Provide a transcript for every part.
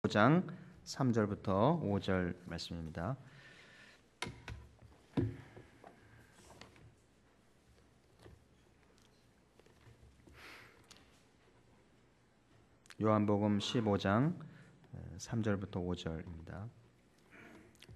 5장 3절부터 5절 말씀입니다. 요한복음 15장 3절부터 5절입니다.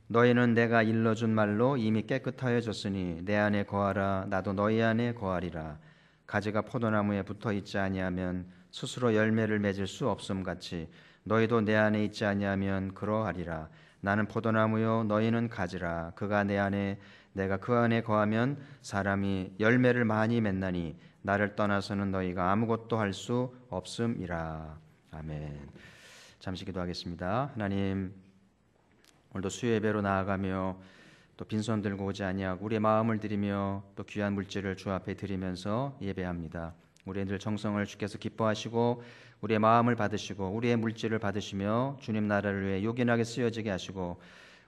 너희는 내가 일러준 말로 이미 깨끗하여졌으니 내 안에 거하라. 나도 너희 안에 거하리라. 가지가 포도나무에 붙어 있지 아니하면 스스로 열매를 맺을 수 없음 같이 너희도 내 안에 있지 아니하면 그러하리라. 나는 포도나무요 너희는 가지라. 그가 내 안에 내가 그 안에 거하면 사람이 열매를 많이 맺나니 나를 떠나서는 너희가 아무것도 할 수 없음이라. 아멘. 잠시 기도하겠습니다. 하나님, 오늘도 수요 예배로 나아가며 또 빈손 들고 오지 아니하고 우리의 마음을 드리며 또 귀한 물질을 주 앞에 드리면서 예배합니다. 우리의 늘 정성을 주께서 기뻐하시고 우리의 마음을 받으시고 우리의 물질을 받으시며 주님 나라를 위해 요긴하게 쓰여지게 하시고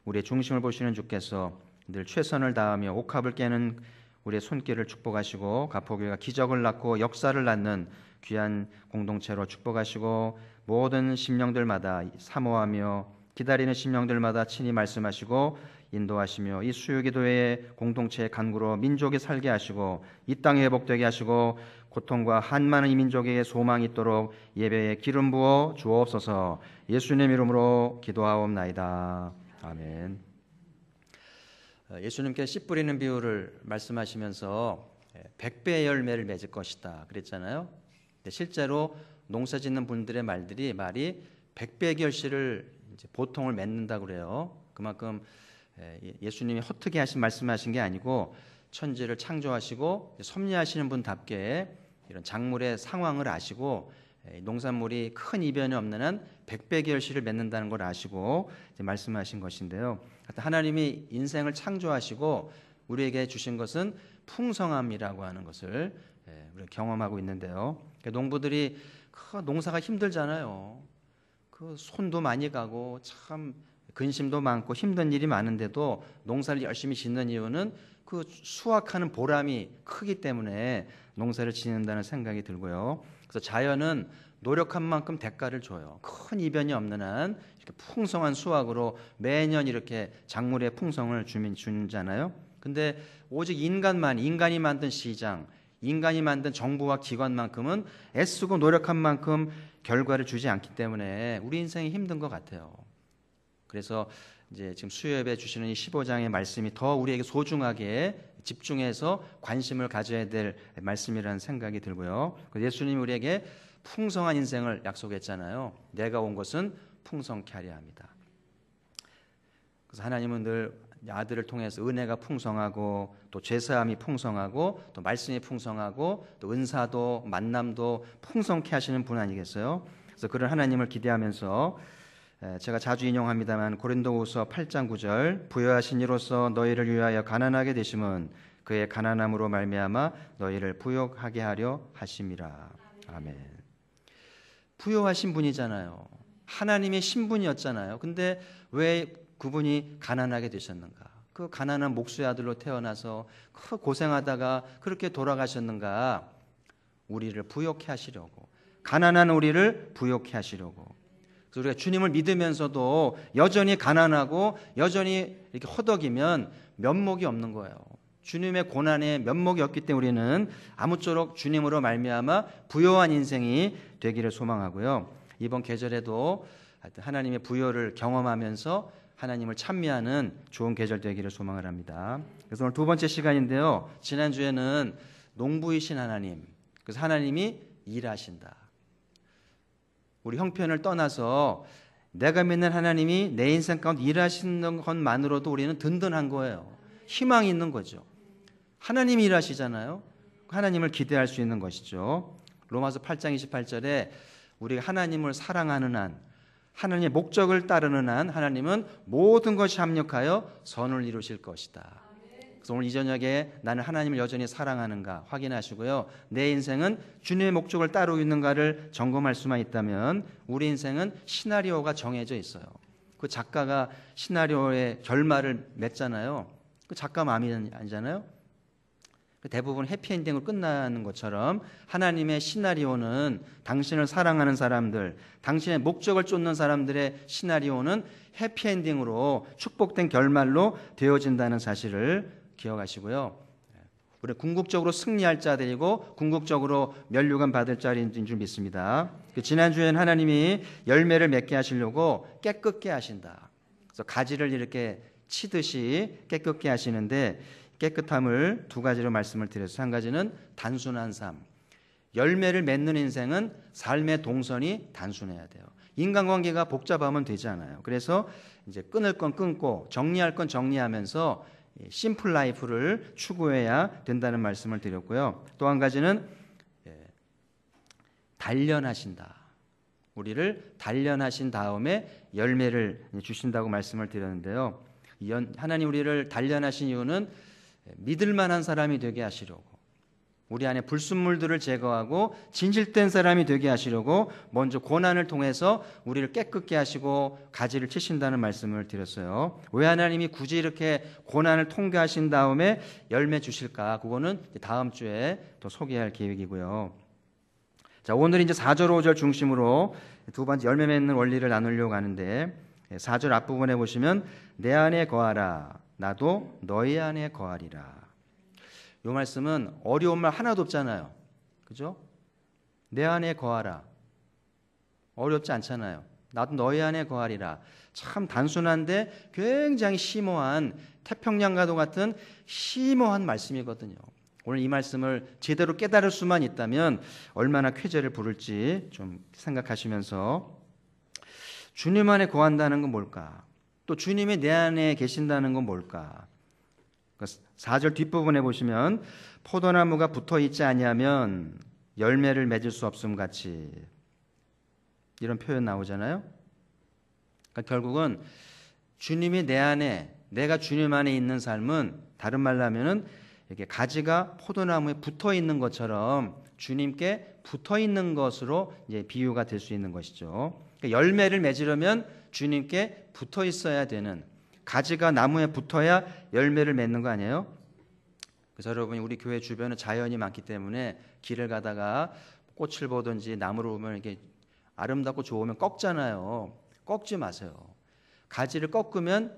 우리의 중심을 보시는 주께서 늘 최선을 다하며 옥합을 깨는 우리의 손길을 축복하시고 가포교회가 기적을 낳고 역사를 낳는 귀한 공동체로 축복하시고 모든 심령들마다 사모하며 기다리는 심령들마다 친히 말씀하시고 인도하시며 이 수요기도회의 공동체의 간구로 민족이 살게 하시고 이 땅이 회복되게 하시고 고통과 한많은 이 민족에게 소망이 있도록 예배에 기름 부어 주옵소서. 예수님 이름으로 기도하옵나이다. 아멘. 예수님께 씨 뿌리는 비유를 말씀하시면서 100배의 열매를 맺을 것이다 그랬잖아요. 근데 실제로 농사 짓는 분들의 말이 100배의 결실을 보통을 맺는다고 그래요. 그만큼 예수님이 헛되게 말씀하신 게 아니고 천지를 창조하시고 섭리하시는 분답게 이런 작물의 상황을 아시고 농산물이 큰 이변이 없는 한 100배의 결실을 맺는다는 걸 아시고 말씀하신 것인데요. 하나님이 인생을 창조하시고 우리에게 주신 것은 풍성함이라고 하는 것을 우리가 경험하고 있는데요. 농부들이 농사가 힘들잖아요. 그 손도 많이 가고 참 근심도 많고 힘든 일이 많은데도 농사를 열심히 짓는 이유는 그 수확하는 보람이 크기 때문에 농사를 짓는다는 생각이 들고요. 그래서 자연은 노력한 만큼 대가를 줘요. 큰 이변이 없는 한 이렇게 풍성한 수확으로 매년 이렇게 작물의 풍성을 주잖아요. 근데 오직 인간이 만든 시장, 인간이 만든 정부와 기관만큼은 애쓰고 노력한 만큼 결과를 주지 않기 때문에 우리 인생이 힘든 것 같아요. 그래서 이제 지금 수요예배 주시는 이 15장의 말씀이 더 우리에게 소중하게 집중해서 관심을 가져야 될 말씀이라는 생각이 들고요. 예수님이 우리에게 풍성한 인생을 약속했잖아요. 내가 온 것은 풍성케 하려 합니다. 그래서 하나님은 늘 아들을 통해서 은혜가 풍성하고 또 죄사함이 풍성하고 또 말씀이 풍성하고 또 은사도 만남도 풍성케 하시는 분 아니겠어요? 그래서 그런 하나님을 기대하면서 제가 자주 인용합니다만 고린도후서 8장 9절 부요하신 이로써 너희를 위하여 가난하게 되심은 그의 가난함으로 말미암아 너희를 부욕하게 하려 하심이라. 아멘. 부요하신 분이잖아요. 하나님의 신분이었잖아요. 근데 왜 그분이 가난하게 되셨는가? 그 가난한 목수의 아들로 태어나서 그 고생하다가 그렇게 돌아가셨는가? 우리를 부욕해 하시려고, 가난한 우리를 부욕해 하시려고. 그래서 우리가 주님을 믿으면서도 여전히 가난하고 여전히 이렇게 허덕이면 면목이 없는 거예요. 주님의 고난에 면목이 없기 때문에 우리는 아무쪼록 주님으로 말미암아 부요한 인생이 되기를 소망하고요. 이번 계절에도 하나님의 부요를 경험하면서 하나님을 찬미하는 좋은 계절 되기를 소망을 합니다. 그래서 오늘 두 번째 시간인데요. 지난주에는 농부이신 하나님, 그래서 하나님이 일하신다. 우리 형편을 떠나서 내가 믿는 하나님이 내 인생 가운데 일하시는 것만으로도 우리는 든든한 거예요. 희망이 있는 거죠. 하나님이 일하시잖아요. 하나님을 기대할 수 있는 것이죠. 로마서 8장 28절에 우리가 하나님을 사랑하는 한, 하나님의 목적을 따르는 한 하나님은 모든 것이 합력하여 선을 이루실 것이다. 그래서 오늘 이 저녁에 나는 하나님을 여전히 사랑하는가 확인하시고요. 내 인생은 주님의 목적을 따르고 있는가를 점검할 수만 있다면 우리 인생은 시나리오가 정해져 있어요. 그 작가가 시나리오의 결말을 맺잖아요. 그 작가 마음이 아니잖아요. 대부분 해피엔딩으로 끝나는 것처럼 하나님의 시나리오는 당신을 사랑하는 사람들, 당신의 목적을 쫓는 사람들의 시나리오는 해피엔딩으로 축복된 결말로 되어진다는 사실을 기억하시고요. 우리 궁극적으로 승리할 자들이고 궁극적으로 면류관 받을 자인 줄 믿습니다. 지난주에는 하나님이 열매를 맺게 하시려고 깨끗게 하신다. 그래서 가지를 이렇게 치듯이 깨끗게 하시는데 깨끗함을 두 가지로 말씀을 드렸어요. 한 가지는 단순한 삶. 열매를 맺는 인생은 삶의 동선이 단순해야 돼요. 인간관계가 복잡하면 되지 않아요. 그래서 이제 끊을 건 끊고 정리할 건 정리하면서 심플 라이프를 추구해야 된다는 말씀을 드렸고요. 또 한 가지는 단련하신다. 우리를 단련하신 다음에 열매를 주신다고 말씀을 드렸는데요. 하나님 우리를 단련하신 이유는 믿을 만한 사람이 되게 하시려고, 우리 안에 불순물들을 제거하고 진실된 사람이 되게 하시려고 먼저 고난을 통해서 우리를 깨끗게 하시고 가지를 치신다는 말씀을 드렸어요. 왜 하나님이 굳이 이렇게 고난을 통과하신 다음에 열매 주실까? 그거는 다음 주에 또 소개할 계획이고요. 자, 오늘 이제 4절 5절 중심으로 두 번째 열매 맺는 원리를 나누려고 하는데 4절 앞부분에 보시면 내 안에 거하라 나도 너희 안에 거하리라. 이 말씀은 어려운 말 하나도 없잖아요. 그죠? 내 안에 거하라. 어렵지 않잖아요. 나도 너희 안에 거하리라. 참 단순한데 굉장히 심오한 태평양과도 같은 심오한 말씀이거든요. 오늘 이 말씀을 제대로 깨달을 수만 있다면 얼마나 쾌재를 부를지 좀 생각하시면서 주님 안에 거한다는 건 뭘까? 또 주님이 내 안에 계신다는 건 뭘까? 4절 뒷부분에 보시면 포도나무가 붙어 있지 아니하면 열매를 맺을 수 없음 같이 이런 표현 나오잖아요. 그러니까 결국은 주님이 내 안에, 내가 주님 안에 있는 삶은 다른 말로 하면은 이렇게 가지가 포도나무에 붙어 있는 것처럼 주님께 붙어 있는 것으로 이제 비유가 될 수 있는 것이죠. 그러니까 열매를 맺으려면 주님께 붙어 있어야 되는, 가지가 나무에 붙어야 열매를 맺는 거 아니에요? 그래서 여러분이 우리 교회 주변에 자연이 많기 때문에 길을 가다가 꽃을 보든지 나무를 보면 이렇게 아름답고 좋으면 꺾잖아요. 꺾지 마세요. 가지를 꺾으면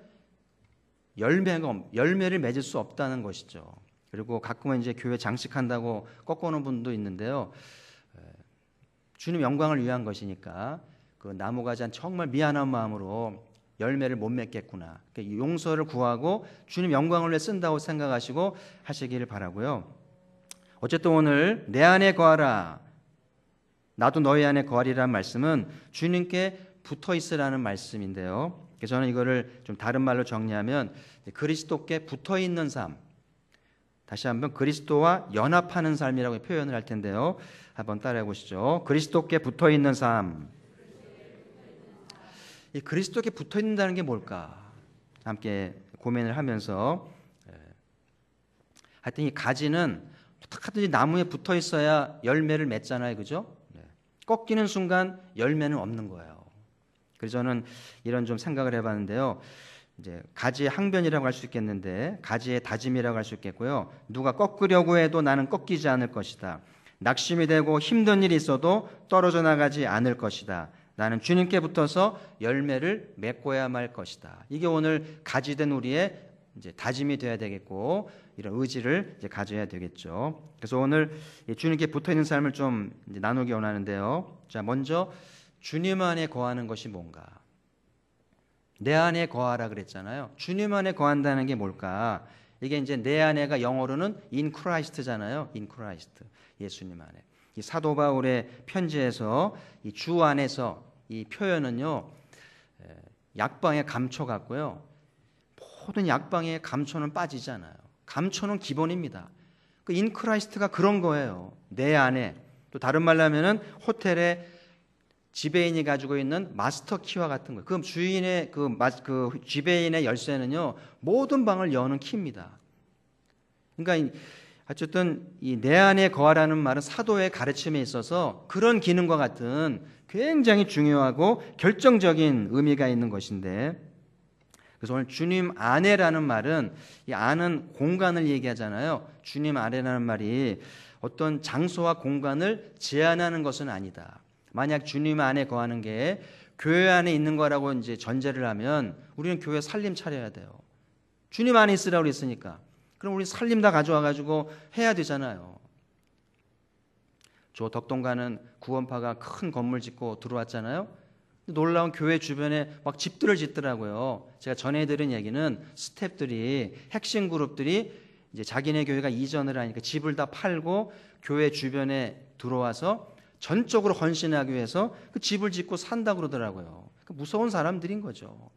열매를 맺을 수 없다는 것이죠. 그리고 가끔은 이제 교회 장식한다고 꺾어놓은 분도 있는데요. 주님 영광을 위한 것이니까 그 나무가지 정말 미안한 마음으로 열매를 못 맺겠구나. 용서를 구하고 주님 영광을 위해 쓴다고 생각하시고 하시기를 바라고요. 어쨌든 오늘 내 안에 거하라 나도 너희 안에 거하리라는 말씀은 주님께 붙어 있으라는 말씀인데요. 그래서 저는 이거를 좀 다른 말로 정리하면 그리스도께 붙어 있는 삶, 다시 한번 그리스도와 연합하는 삶이라고 표현을 할 텐데요. 한번 따라해 보시죠. 그리스도께 붙어 있는 삶. 이 그리스도께 붙어 있는다는 게 뭘까? 함께 고민을 하면서 하여튼 이 가지는 어떻게든지 나무에 붙어 있어야 열매를 맺잖아요, 그죠? 꺾이는 순간 열매는 없는 거예요. 그래서 저는 이런 좀 생각을 해봤는데요. 이제 가지의 항변이라고 할 수 있겠는데 가지의 다짐이라고 할 수 있겠고요. 누가 꺾으려고 해도 나는 꺾이지 않을 것이다. 낙심이 되고 힘든 일이 있어도 떨어져 나가지 않을 것이다. 나는 주님께 붙어서 열매를 맺고야 말 것이다. 이게 오늘 가지된 우리의 이제 다짐이 되어야 되겠고 이런 의지를 이제 가져야 되겠죠. 그래서 오늘 주님께 붙어 있는 삶을 좀 이제 나누기 원하는데요. 자, 먼저 주님 안에 거하는 것이 뭔가? 내 안에 거하라 그랬잖아요. 주님 안에 거한다는 게 뭘까? 이게 이제 내 안에가 영어로는 in Christ잖아요. in Christ. 예수님 안에. 이 사도 바울의 편지에서 이 주 안에서 이 표현은요. 약방의 감초 같고요. 모든 약방의 감초는 빠지잖아요. 감초는 기본입니다. 그 in Christ가 그런 거예요. 내 안에. 또 다른 말로 하면은 호텔에 지배인이 가지고 있는 마스터 키와 같은 거예요. 그 주인의 그 지배인의 열쇠는요. 모든 방을 여는 키입니다. 그러니까 어쨌든 이 내 안에 거하라는 말은 사도의 가르침에 있어서 그런 기능과 같은 굉장히 중요하고 결정적인 의미가 있는 것인데 그래서 오늘 주님 안에라는 말은, 이 안은 공간을 얘기하잖아요. 주님 안에라는 말이 어떤 장소와 공간을 제한하는 것은 아니다. 만약 주님 안에 거하는 게 교회 안에 있는 거라고 이제 전제를 하면 우리는 교회 살림 차려야 돼요. 주님 안에 있으라고 그랬으니까. 그럼 우리 살림 다 가져와 가지고 해야 되잖아요. 저 덕동가는 구원파가 큰 건물 짓고 들어왔잖아요. 놀라운 교회 주변에 막 집들을 짓더라고요. 제가 전해 들은 얘기는 스태프들이, 핵심 그룹들이 이제 자기네 교회가 이전을 하니까 집을 다 팔고 교회 주변에 들어와서 전적으로 헌신하기 위해서 그 집을 짓고 산다고 그러더라고요. 무서운 사람들인 거죠.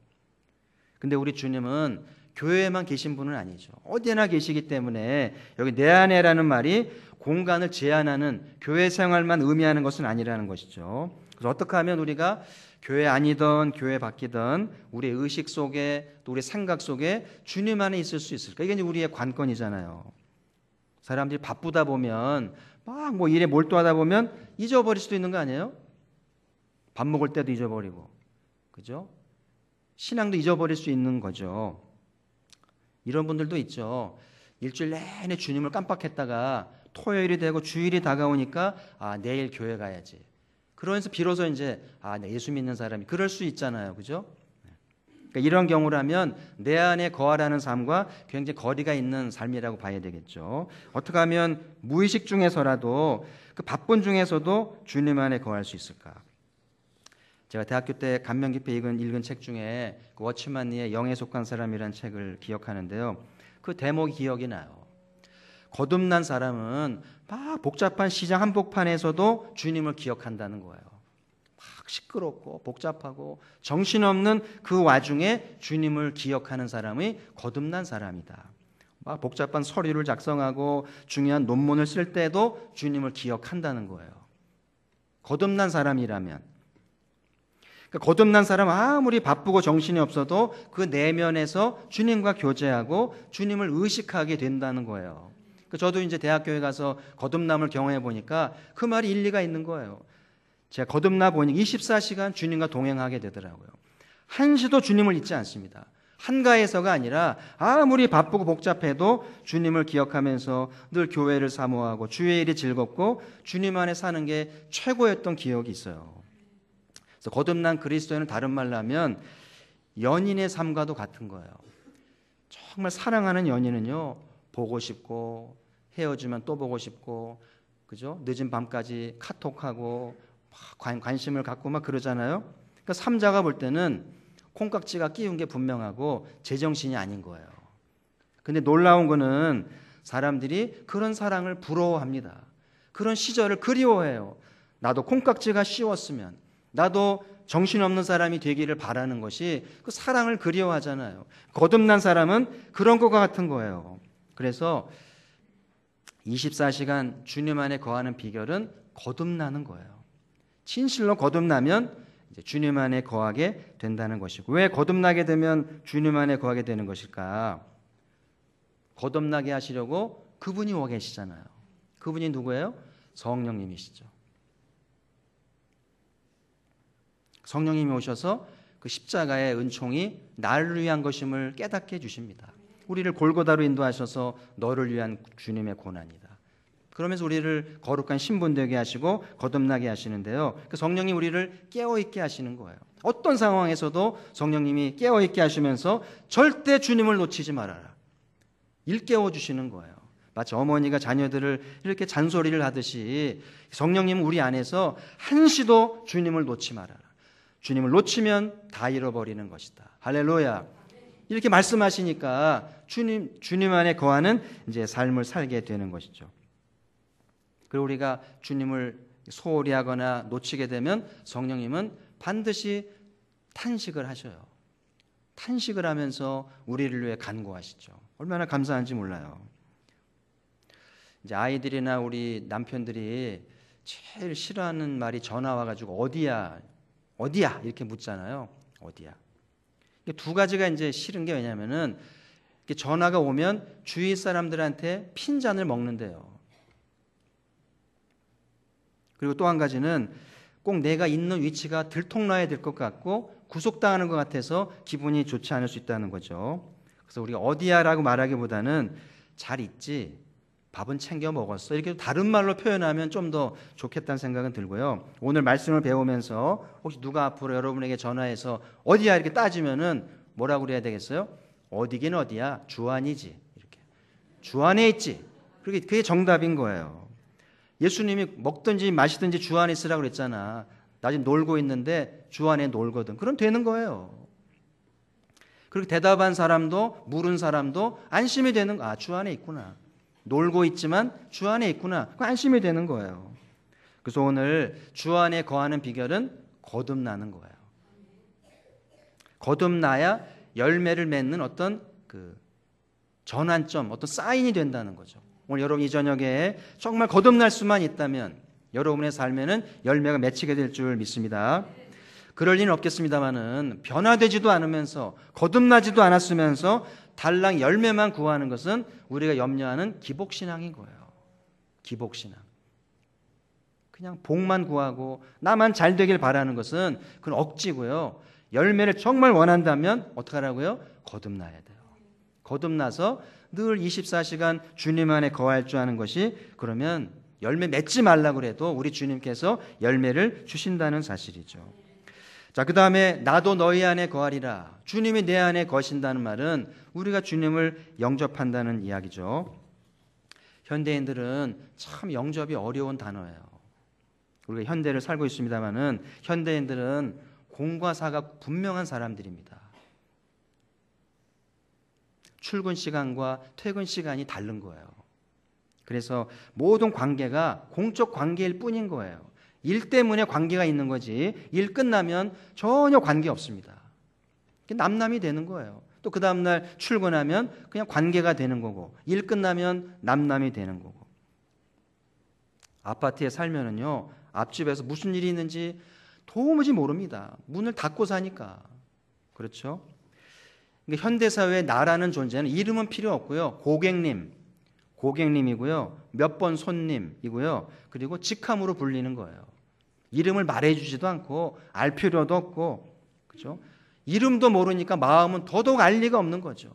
근데 우리 주님은 교회에만 계신 분은 아니죠. 어디나 계시기 때문에 여기 내 안에라는 말이 공간을 제한하는 교회 생활만 의미하는 것은 아니라는 것이죠. 그래서 어떻게 하면 우리가 교회 아니든 교회 밖이든 우리의 의식 속에 또 우리의 생각 속에 주님 안에 있을 수 있을까? 이게 이제 우리의 관건이잖아요. 사람들이 바쁘다 보면 막 뭐 일에 몰두하다 보면 잊어버릴 수도 있는 거 아니에요? 밥 먹을 때도 잊어버리고, 그죠? 신앙도 잊어버릴 수 있는 거죠. 이런 분들도 있죠. 일주일 내내 주님을 깜빡했다가 토요일이 되고 주일이 다가오니까 내일 교회 가야지. 그러면서 비로소 이제 내 예수 믿는 사람이 그럴 수 있잖아요. 그죠? 그러니까 이런 경우라면 내 안에 거하라는 삶과 굉장히 거리가 있는 삶이라고 봐야 되겠죠. 어떻게 하면 무의식 중에서라도 그 바쁜 중에서도 주님 안에 거할 수 있을까? 제가 대학교 때 감명 깊게 읽은 책 중에 그 워치만니의 영에 속한 사람이라는 책을 기억하는데요. 그 대목이 기억이 나요. 거듭난 사람은 막 복잡한 시장 한복판에서도 주님을 기억한다는 거예요. 막 시끄럽고 복잡하고 정신없는 그 와중에 주님을 기억하는 사람이 거듭난 사람이다. 막 복잡한 서류를 작성하고 중요한 논문을 쓸 때도 주님을 기억한다는 거예요. 거듭난 사람이라면. 그러니까 거듭난 사람 아무리 바쁘고 정신이 없어도 그 내면에서 주님과 교제하고 주님을 의식하게 된다는 거예요. 저도 이제 대학교에 가서 거듭남을 경험해 보니까 그 말이 일리가 있는 거예요. 제가 거듭나 보니 24시간 주님과 동행하게 되더라고요. 한시도 주님을 잊지 않습니다. 한가해서가 아니라 아무리 바쁘고 복잡해도 주님을 기억하면서 늘 교회를 사모하고 주의 일이 즐겁고 주님 안에 사는 게 최고였던 기억이 있어요. 그래서 거듭난 그리스도인은 다른 말로 하면 연인의 삶과도 같은 거예요. 정말 사랑하는 연인은요, 보고 싶고 헤어지면 또 보고 싶고, 그죠? 늦은 밤까지 카톡하고 관심을 갖고 막 그러잖아요. 그러니까 삼자가 볼 때는 콩깍지가 끼운 게 분명하고 제정신이 아닌 거예요. 근데 놀라운 거는 사람들이 그런 사랑을 부러워합니다. 그런 시절을 그리워해요. 나도 콩깍지가 씌웠으면, 나도 정신없는 사람이 되기를 바라는 것이 그 사랑을 그리워하잖아요. 거듭난 사람은 그런 것과 같은 거예요. 그래서 24시간 주님 안에 거하는 비결은 거듭나는 거예요. 진실로 거듭나면 이제 주님 안에 거하게 된다는 것이고, 왜 거듭나게 되면 주님 안에 거하게 되는 것일까? 거듭나게 하시려고 그분이 와 계시잖아요. 그분이 누구예요? 성령님이시죠. 성령님이 오셔서 그 십자가의 은총이 나를 위한 것임을 깨닫게 해주십니다. 우리를 골고다로 인도하셔서 너를 위한 주님의 고난이다. 그러면서 우리를 거룩한 신분 되게 하시고 거듭나게 하시는데요. 그 성령님 우리를 깨어있게 하시는 거예요. 어떤 상황에서도 성령님이 깨어있게 하시면서 절대 주님을 놓치지 말아라. 일깨워 주시는 거예요. 마치 어머니가 자녀들을 이렇게 잔소리를 하듯이 성령님은 우리 안에서 한시도 주님을 놓지 말아라. 주님을 놓치면 다 잃어버리는 것이다. 할렐루야. 이렇게 말씀하시니까 주님 안에 거하는 이제 삶을 살게 되는 것이죠. 그리고 우리가 주님을 소홀히 하거나 놓치게 되면 성령님은 반드시 탄식을 하셔요. 탄식을 하면서 우리를 위해 간구하시죠. 얼마나 감사한지 몰라요. 이제 아이들이나 우리 남편들이 제일 싫어하는 말이 전화 와가지고 어디야 이렇게 묻잖아요. 어디야. 두 가지가 이제 싫은 게 왜냐면은 전화가 오면 주위 사람들한테 핀잔을 먹는데요. 그리고 또 한 가지는 꼭 내가 있는 위치가 들통나야 될 것 같고 구속당하는 것 같아서 기분이 좋지 않을 수 있다는 거죠. 그래서 우리가 어디야라고 말하기보다는 잘 있지, 밥은 챙겨 먹었어, 이렇게 다른 말로 표현하면 좀 더 좋겠다는 생각은 들고요. 오늘 말씀을 배우면서 혹시 누가 앞으로 여러분에게 전화해서 어디야 이렇게 따지면은 뭐라고 그래야 되겠어요? 어디긴 어디야, 주 안이지, 이렇게 주 안에 있지. 그게 정답인 거예요. 예수님이 먹든지 마시든지 주 안에 있으라고 그랬잖아. 나 지금 놀고 있는데 주 안에 놀거든. 그럼 되는 거예요. 그렇게 대답한 사람도 물은 사람도 안심이 되는 거야. 아, 주 안에 있구나. 놀고 있지만 주 안에 있구나. 그 안심이 되는 거예요. 그래서 오늘 주 안에 거하는 비결은 거듭나는 거예요. 거듭나야 열매를 맺는 어떤 그 전환점, 어떤 사인이 된다는 거죠. 오늘 여러분 이 저녁에 정말 거듭날 수만 있다면 여러분의 삶에는 열매가 맺히게 될 줄 믿습니다. 그럴 리는 없겠습니다만은 변화되지도 않으면서 거듭나지도 않았으면서 달랑 열매만 구하는 것은 우리가 염려하는 기복신앙인 거예요. 기복신앙. 그냥 복만 구하고 나만 잘 되길 바라는 것은 그건 억지고요. 열매를 정말 원한다면 어떻게 하라고요? 거듭나야 돼요. 거듭나서 늘 24시간 주님 안에 거할 줄 아는 것이, 그러면 열매 맺지 말라고 해도 우리 주님께서 열매를 주신다는 사실이죠. 자, 그 다음에 나도 너희 안에 거하리라. 주님이 내 안에 거신다는 말은 우리가 주님을 영접한다는 이야기죠. 현대인들은 참 영접이 어려운 단어예요. 우리가 현대를 살고 있습니다만은 현대인들은 공과 사가 분명한 사람들입니다. 출근 시간과 퇴근 시간이 다른 거예요. 그래서 모든 관계가 공적 관계일 뿐인 거예요. 일 때문에 관계가 있는 거지 일 끝나면 전혀 관계 없습니다. 남남이 되는 거예요. 또 그 다음날 출근하면 그냥 관계가 되는 거고 일 끝나면 남남이 되는 거고. 아파트에 살면은요 앞집에서 무슨 일이 있는지 도무지 모릅니다. 문을 닫고 사니까. 그렇죠? 그러니까 현대사회의 나라는 존재는 이름은 필요 없고요. 고객님이고요. 몇 번 손님이고요. 그리고 직함으로 불리는 거예요. 이름을 말해주지도 않고 알 필요도 없고, 그렇죠? 이름도 모르니까 마음은 더더욱 알 리가 없는 거죠.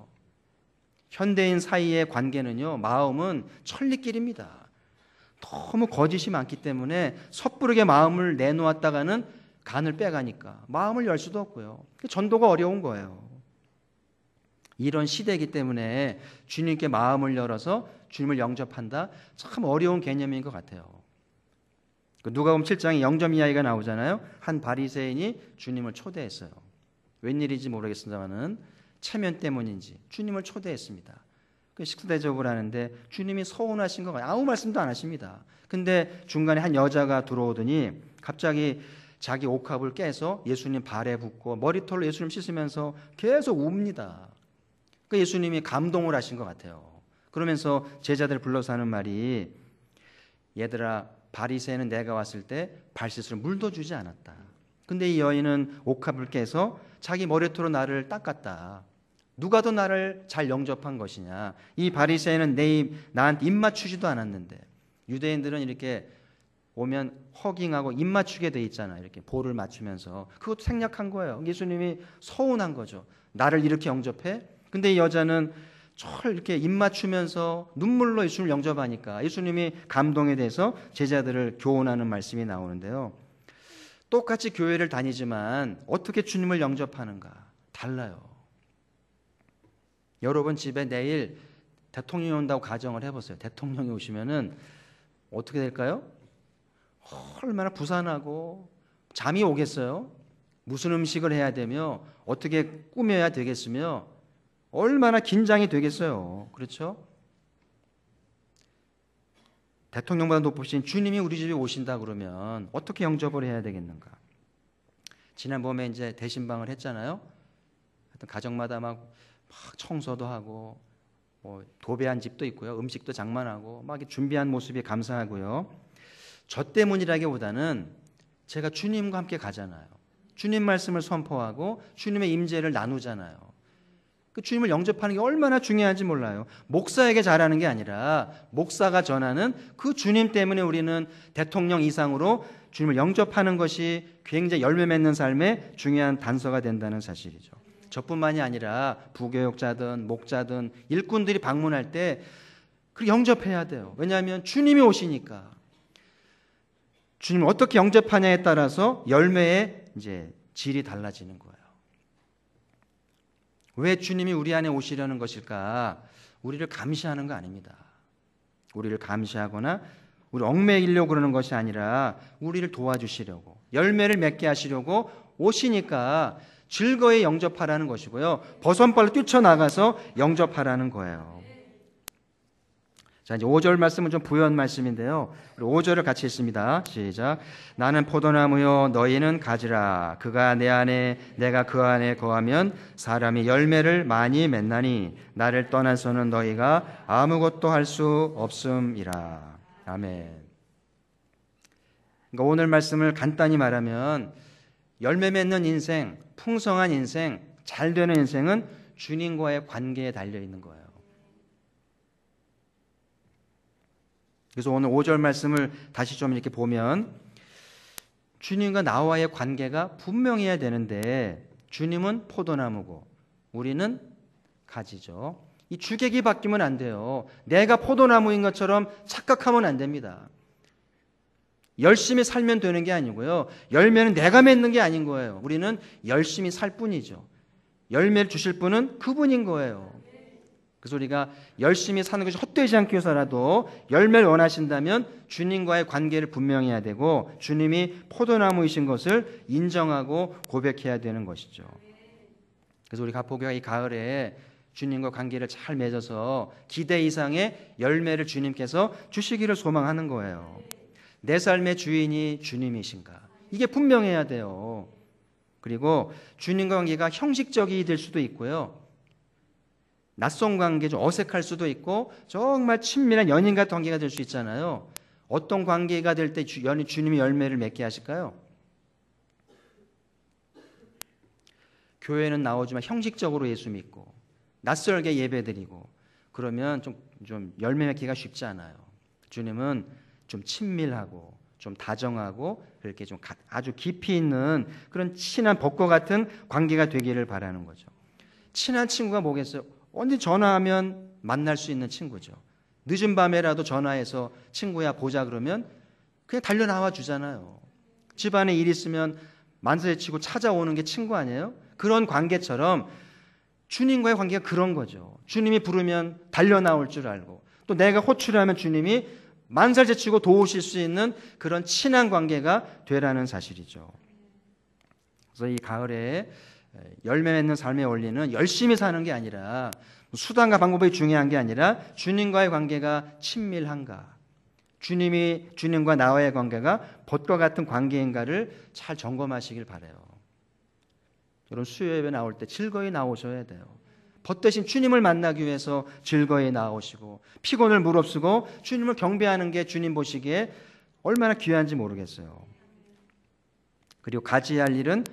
현대인 사이의 관계는요, 마음은 천리길입니다. 너무 거짓이 많기 때문에 섣부르게 마음을 내놓았다가는 간을 빼가니까 마음을 열 수도 없고요. 전도가 어려운 거예요. 이런 시대이기 때문에 주님께 마음을 열어서 주님을 영접한다, 참 어려운 개념인 것 같아요. 누가복음 7장에 영접 이야기가 나오잖아요. 한 바리새인이 주님을 초대했어요. 웬일인지 모르겠습니다만은 체면 때문인지 주님을 초대했습니다. 식사 대접을 하는데 주님이 서운하신 거 아무 말씀도 안 하십니다. 근데 중간에 한 여자가 들어오더니 갑자기 자기 옥합을 깨서 예수님 발에 붓고 머리털로 예수님 씻으면서 계속 웁니다. 그 예수님이 감동을 하신 것 같아요. 그러면서 제자들 불러서 하는 말이, 얘들아, 바리새인은 내가 왔을 때 발씻을 물도 주지 않았다. 근데 이 여인은 옥합을 깨서 자기 머리털로 나를 닦았다. 누가 더 나를 잘 영접한 것이냐. 이 바리새인은 나한테 입 맞추지도 않았는데. 유대인들은 이렇게 오면 허깅하고 입 맞추게 돼 있잖아요. 이렇게 볼을 맞추면서. 그것도 생략한 거예요. 예수님이 서운한 거죠. 나를 이렇게 영접해? 근데 이 여자는 이렇게 입 맞추면서 눈물로 예수님을 영접하니까 예수님이 감동에 대해서 제자들을 교훈하는 말씀이 나오는데요. 똑같이 교회를 다니지만 어떻게 주님을 영접하는가 달라요. 여러분 집에 내일 대통령이 온다고 가정을 해보세요. 대통령이 오시면은 어떻게 될까요? 얼마나 부산하고 잠이 오겠어요? 무슨 음식을 해야 되며 어떻게 꾸며야 되겠으며 얼마나 긴장이 되겠어요. 그렇죠? 대통령보다 높으신 주님이 우리 집에 오신다 그러면 어떻게 영접을 해야 되겠는가? 지난 봄에 이제 대신방을 했잖아요. 하여튼 가정마다 막 청소도 하고 뭐 도배한 집도 있고요. 음식도 장만하고 막 준비한 모습이 감사하고요. 저 때문이라기보다는 제가 주님과 함께 가잖아요. 주님 말씀을 선포하고 주님의 임재를 나누잖아요. 그 주님을 영접하는 게 얼마나 중요한지 몰라요. 목사에게 잘하는 게 아니라 목사가 전하는 그 주님 때문에 우리는 대통령 이상으로 주님을 영접하는 것이 굉장히 열매 맺는 삶의 중요한 단서가 된다는 사실이죠. 저뿐만이 아니라 부교육자든 목자든 일꾼들이 방문할 때 그 영접해야 돼요. 왜냐하면 주님이 오시니까. 주님을 어떻게 영접하냐에 따라서 열매의 이제 질이 달라지는 거예요. 왜 주님이 우리 안에 오시려는 것일까? 우리를 감시하는 거 아닙니다. 우리를 감시하거나 우리 얽매이려고 그러는 것이 아니라 우리를 도와주시려고, 열매를 맺게 하시려고 오시니까 즐거이 영접하라는 것이고요. 버선발로 뛰쳐나가서 영접하라는 거예요. 자, 이제 5절 말씀은 좀 부연 말씀인데요. 5절을 같이 읽습니다. 시작. 나는 포도나무요 너희는 가지라. 그가 내 안에 내가 그 안에 거하면 사람이 열매를 많이 맺나니 나를 떠나서는 너희가 아무것도 할 수 없음이라. 아멘. 그러니까 오늘 말씀을 간단히 말하면 열매 맺는 인생, 풍성한 인생, 잘 되는 인생은 주님과의 관계에 달려 있는 거예요. 그래서 오늘 5절 말씀을 다시 좀 이렇게 보면 주님과 나와의 관계가 분명해야 되는데 주님은 포도나무고 우리는 가지죠. 이 주객이 바뀌면 안 돼요. 내가 포도나무인 것처럼 착각하면 안 됩니다. 열심히 살면 되는 게 아니고요. 열매는 내가 맺는 게 아닌 거예요. 우리는 열심히 살 뿐이죠. 열매를 주실 분은 그분인 거예요. 그래서 우리가 열심히 사는 것이 헛되지 않기 위해서라도 열매를 원하신다면 주님과의 관계를 분명히 해야 되고 주님이 포도나무이신 것을 인정하고 고백해야 되는 것이죠. 그래서 우리 가포교가 이 가을에 주님과 관계를 잘 맺어서 기대 이상의 열매를 주님께서 주시기를 소망하는 거예요. 내 삶의 주인이 주님이신가? 이게 분명해야 돼요. 그리고 주님과 관계가 형식적이 될 수도 있고요. 낯선 관계, 좀 어색할 수도 있고 정말 친밀한 연인 같은 관계가 될 수 있잖아요. 어떤 관계가 될 때 주님이 열매를 맺게 하실까요? 교회는 나오지만 형식적으로 예수 믿고 낯설게 예배드리고 그러면 좀 열매 맺기가 쉽지 않아요. 주님은 좀 친밀하고 좀 다정하고 그렇게 좀 아주 깊이 있는 그런 친한 벚과 같은 관계가 되기를 바라는 거죠. 친한 친구가 뭐겠어요? 언제 전화하면 만날 수 있는 친구죠. 늦은 밤에라도 전화해서 친구야 보자 그러면 그냥 달려 나와 주잖아요. 집안에 일 있으면 만세치고 찾아오는 게 친구 아니에요? 그런 관계처럼 주님과의 관계가 그런 거죠. 주님이 부르면 달려 나올 줄 알고 또 내가 호출하면 주님이 만살제치고 도우실 수 있는 그런 친한 관계가 되라는 사실이죠. 그래서 이 가을에 열매 맺는 삶의 원리는 열심히 사는 게 아니라 수단과 방법이 중요한 게 아니라 주님과의 관계가 친밀한가, 주님과 나와의 관계가 벚과 같은 관계인가를 잘 점검하시길 바라요. 여러분 수요 예배 나올 때 즐거이 나오셔야 돼요. 벗 대신 주님을 만나기 위해서 즐거이 나오시고 피곤을 무릅쓰고 주님을 경배하는 게 주님 보시기에 얼마나 귀한지 모르겠어요. 그리고 가지야 할 일은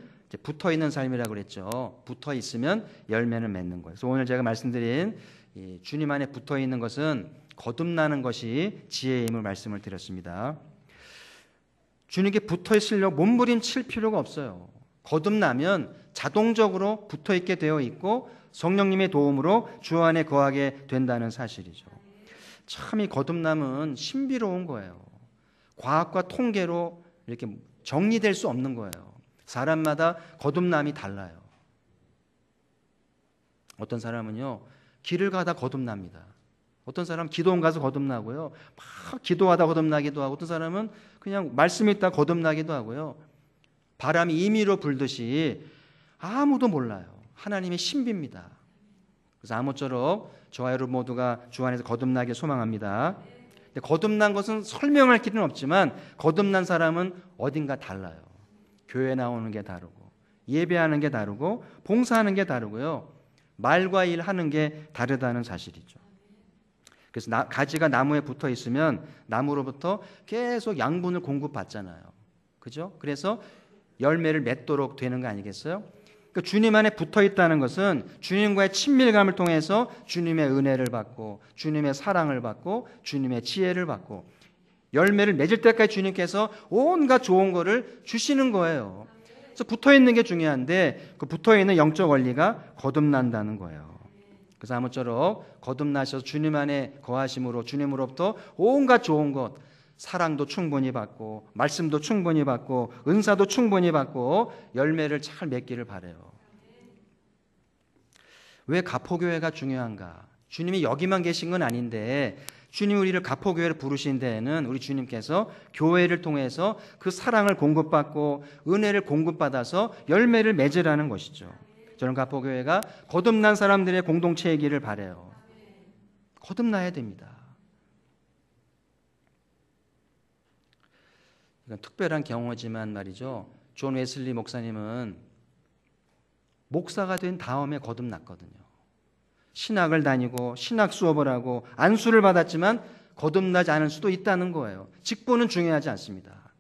붙어있는 삶이라고 그랬죠. 붙어있으면 열매는 맺는 거예요. 그래서 오늘 제가 말씀드린 이 주님 안에 붙어있는 것은 거듭나는 것이 지혜임을 말씀을 드렸습니다. 주님께 붙어있으려고 몸부림칠 필요가 없어요. 거듭나면 자동적으로 붙어있게 되어 있고 성령님의 도움으로 주 안에 거하게 된다는 사실이죠. 참 이 거듭남은 신비로운 거예요. 과학과 통계로 이렇게 정리될 수 없는 거예요. 사람마다 거듭남이 달라요. 어떤 사람은요 길을 가다 거듭납니다. 어떤 사람은 기도원 가서 거듭나고요. 막 기도하다 거듭나기도 하고 어떤 사람은 그냥 말씀 읽다 거듭나기도 하고요. 바람이 임의로 불듯이 아무도 몰라요. 하나님의 신비입니다. 그래서 아무쪼록 저와 여러분 모두가 주 안에서 거듭나길 소망합니다. 근데 거듭난 것은 설명할 길은 없지만 거듭난 사람은 어딘가 달라요. 교회 나오는 게 다르고 예배하는 게 다르고 봉사하는 게 다르고요. 말과 일하는 게 다르다는 사실이죠. 그래서 가지가 나무에 붙어 있으면 나무로부터 계속 양분을 공급받잖아요. 그죠? 그래서 열매를 맺도록 되는 거 아니겠어요? 그러니까 그러니까 주님 안에 붙어 있다는 것은 주님과의 친밀감을 통해서 주님의 은혜를 받고 주님의 사랑을 받고 주님의 지혜를 받고 열매를 맺을 때까지 주님께서 온갖 좋은 거를 주시는 거예요. 그래서 붙어 있는 게 중요한데 그 붙어 있는 영적 원리가 거듭난다는 거예요. 그래서 아무쪼록 거듭나셔서 주님 안에 거하심으로 주님으로부터 온갖 좋은 것, 사랑도 충분히 받고 말씀도 충분히 받고 은사도 충분히 받고 열매를 잘 맺기를 바라요. 왜 가포교회가 중요한가? 주님이 여기만 계신 건 아닌데 주님 우리를 가포교회를 부르신 데에는 우리 주님께서 교회를 통해서 그 사랑을 공급받고 은혜를 공급받아서 열매를 맺으라는 것이죠. 저는 가포교회가 거듭난 사람들의 공동체이기를 바라요. 거듭나야 됩니다. 이건 특별한 경우지만 말이죠. 존 웨슬리 목사님은 목사가 된 다음에 거듭났거든요. 신학을 다니고 신학 수업을 하고 안수를 받았지만 거듭나지 않을 수도 있다는 거예요. 직분은 중요하지 않습니다.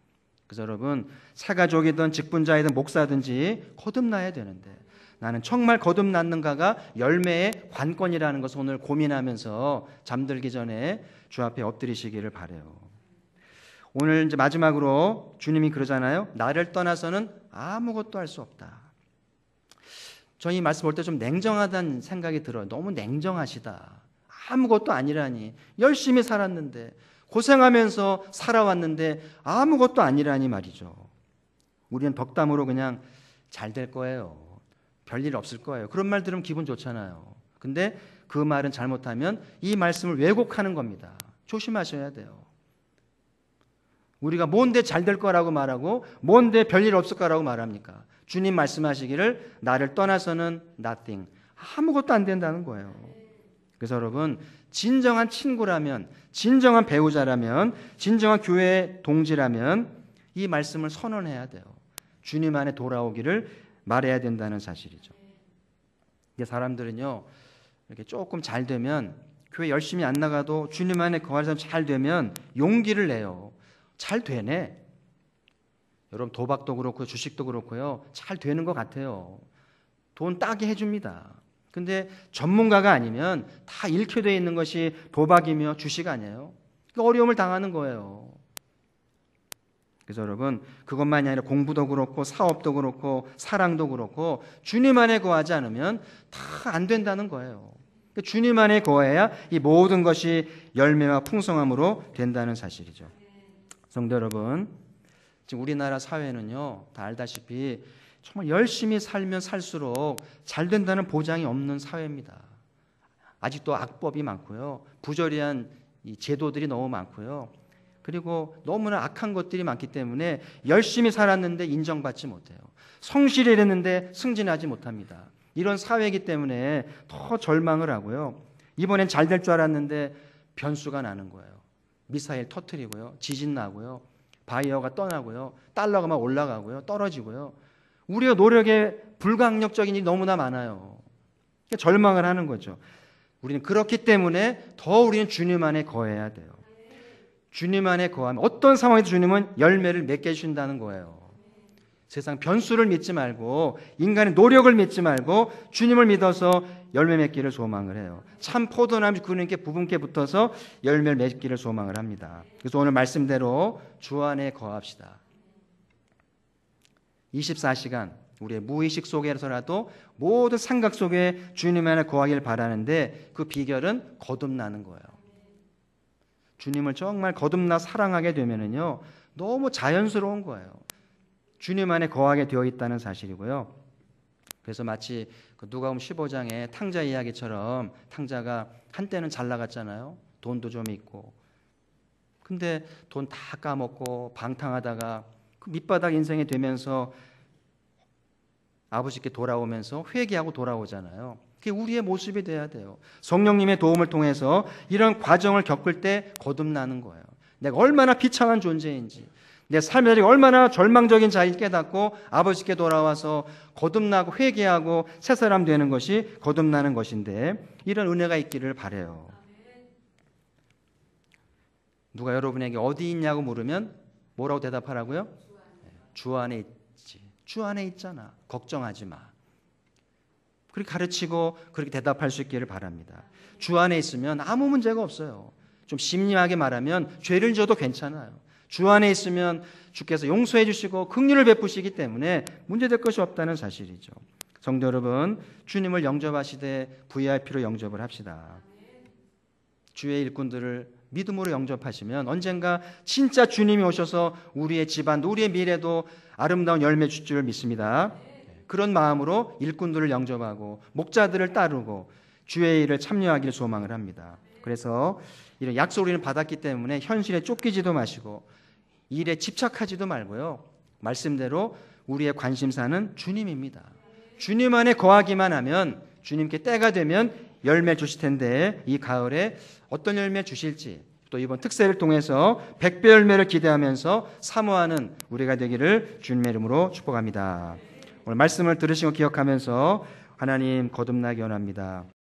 그래서 여러분 사가족이든 직분자이든 목사든지 거듭나야 되는데 나는 정말 거듭났는가가 열매의 관건이라는 것을 오늘 고민하면서 잠들기 전에 주 앞에 엎드리시기를 바라요. 오늘 이제 마지막으로 주님이 그러잖아요. 나를 떠나서는 아무것도 할 수 없다. 저 이 말씀 볼 때 좀 냉정하다는 생각이 들어요. 너무 냉정하시다. 아무것도 아니라니. 열심히 살았는데 고생하면서 살아왔는데 아무것도 아니라니 말이죠. 우리는 덕담으로 그냥 잘 될 거예요. 별일 없을 거예요. 그런 말 들으면 기분 좋잖아요. 근데 그 말은 잘못하면 이 말씀을 왜곡하는 겁니다. 조심하셔야 돼요. 우리가 뭔데 잘 될 거라고 말하고 뭔데 별일 없을 거라고 말합니까? 주님 말씀하시기를 나를 떠나서는 nothing, 아무것도 안 된다는 거예요. 그래서 여러분 진정한 친구라면, 진정한 배우자라면, 진정한 교회 동지라면 이 말씀을 선언해야 돼요. 주님 안에 돌아오기를 말해야 된다는 사실이죠. 이게 사람들은요 이렇게 조금 잘 되면 교회 열심히 안 나가도 주님 안에 거하면서 잘 되면 용기를 내요. 잘 되네. 여러분 도박도 그렇고 주식도 그렇고요. 잘 되는 것 같아요. 돈 따게 해줍니다. 근데 전문가가 아니면 다 잃게 돼 있는 것이 도박이며 주식 아니에요. 어려움을 당하는 거예요. 그래서 여러분 그것만이 아니라 공부도 그렇고 사업도 그렇고 사랑도 그렇고 주님 안에 거하지 않으면 다 안 된다는 거예요. 주님 안에 거해야 이 모든 것이 열매와 풍성함으로 된다는 사실이죠. 성도 여러분, 지금 우리나라 사회는요 다 알다시피 정말 열심히 살면 살수록 잘 된다는 보장이 없는 사회입니다. 아직도 악법이 많고요, 부조리한 이 제도들이 너무 많고요, 그리고 너무나 악한 것들이 많기 때문에 열심히 살았는데 인정받지 못해요. 성실히 일했는데 승진하지 못합니다. 이런 사회이기 때문에 더 절망을 하고요. 이번엔 잘 될 줄 알았는데 변수가 나는 거예요. 미사일 터뜨리고요, 지진 나고요, 바이어가 떠나고요, 달러가 막 올라가고요, 떨어지고요. 우리가 노력에 불가항력적인 일이 너무나 많아요. 절망을 하는 거죠. 우리는 그렇기 때문에 더 우리는 주님 안에 거해야 돼요. 주님 안에 거하면 어떤 상황에도 주님은 열매를 맺게 해주신다는 거예요. 세상 변수를 믿지 말고 인간의 노력을 믿지 말고 주님을 믿어서 열매 맺기를 소망을 해요. 참 포도나무 그분께 부분께 붙어서 열매를 맺기를 소망을 합니다. 그래서 오늘 말씀대로 주 안에 거합시다. 24시간 우리의 무의식 속에서라도 모든 생각 속에 주님 안에 거하길 바라는데 그 비결은 거듭나는 거예요. 주님을 정말 거듭나 사랑하게 되면은요 너무 자연스러운 거예요. 주님 안에 거하게 되어 있다는 사실이고요. 그래서 마치 그 누가복음 15장의 탕자 이야기처럼 탕자가 한때는 잘 나갔잖아요. 돈도 좀 있고. 근데 돈 다 까먹고 방탕하다가 그 밑바닥 인생이 되면서 아버지께 돌아오면서 회개하고 돌아오잖아요. 그게 우리의 모습이 돼야 돼요. 성령님의 도움을 통해서 이런 과정을 겪을 때 거듭나는 거예요. 내가 얼마나 비참한 존재인지, 내 삶의 자리가 얼마나 절망적인 자리를 깨닫고 아버지께 돌아와서 거듭나고 회개하고 새 사람 되는 것이 거듭나는 것인데 이런 은혜가 있기를 바라요. 누가 여러분에게 어디 있냐고 물으면 뭐라고 대답하라고요? 주 안에 있지. 주 안에 있잖아. 걱정하지 마. 그렇게 가르치고 그렇게 대답할 수 있기를 바랍니다. 주 안에 있으면 아무 문제가 없어요. 좀 심리하게 말하면 죄를 져도 괜찮아요. 주 안에 있으면 주께서 용서해 주시고 긍휼을 베푸시기 때문에 문제될 것이 없다는 사실이죠. 성도 여러분, 주님을 영접하시되 VIP로 영접을 합시다. 주의 일꾼들을 믿음으로 영접하시면 언젠가 진짜 주님이 오셔서 우리의 집안, 우리의 미래도 아름다운 열매 줄 줄 믿습니다. 그런 마음으로 일꾼들을 영접하고 목자들을 따르고 주의 일을 참여하기를 소망을 합니다. 그래서 이런 약속을 우리는 받았기 때문에 현실에 쫓기지도 마시고 일에 집착하지도 말고요. 말씀대로 우리의 관심사는 주님입니다. 주님 안에 거하기만 하면 주님께 때가 되면 열매 주실 텐데 이 가을에 어떤 열매 주실지 또 이번 특세를 통해서 100배 열매를 기대하면서 사모하는 우리가 되기를 주님의 이름으로 축복합니다. 오늘 말씀을 들으시고 기억하면서 하나님 거듭나기 원합니다.